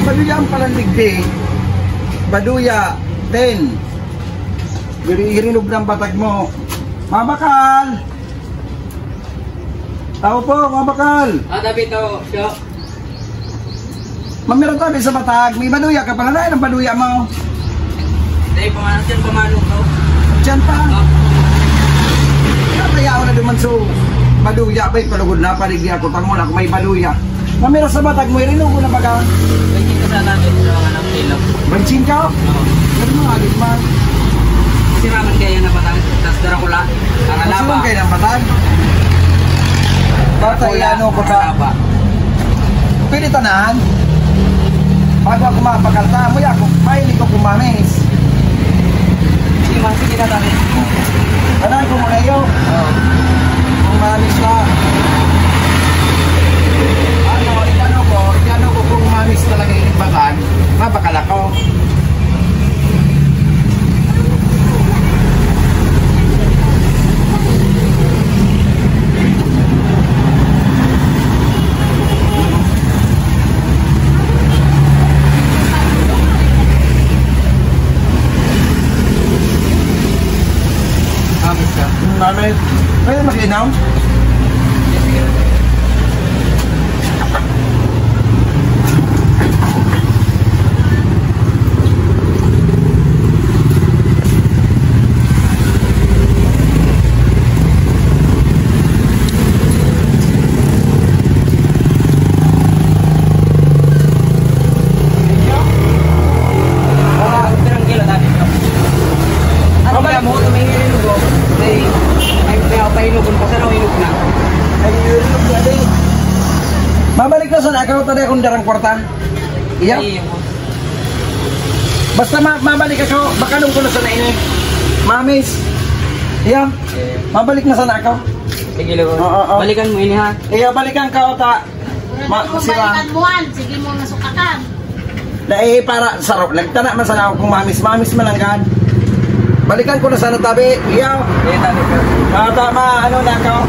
baduya ang palandigdi. Baduya 10. Irinog ng batag mo. Mabakal. Tao po, mabakal. Dabi to, siyo. Mamiran tabi sa batag. May baduya ka pala na. Ang baduya mo. Dahil pamanok yan, pamanok to. Diyan pa. Kaya ako na duman so baduya ba'y palugod na paligya ko. Tangon ako may baduya. Mamiran sa batag mo. Irinog ko na baga. Pagkin ka sa natin sa mga napilo. Bansin ka? Ano mo alis man? Siraman kaya na batang. Tapos darakula. Ang alaba. Masilang kayo ng batag? Bata iano ko sa... Pwede tanahan. Bago ako mapakalta mo ako, mahilig ko kumamis. Sige, sige na natin. Tanahan ko muna yun. Kumamis na. Iano ko kung kumamis talaga yung batag, mapakal ako. Mami, pwede makinaw? Mabalik na sa nakaw tadi akong darang kwarta. Iya. Basta mabalik ako, baka nung ko na sa nainay. Mamis. Iya. Mabalik na sa nakaw. Sige lang. Balikan mo ini ha. Iya, balikan ka ota. Balikan mo an, sige mo nasukakan. Dahil para sarap, nagtana man sana ako kung mamis malanggan. Balikan ko na sana tabi. Iya. Iya tabi ka. Tama, ano nakaw.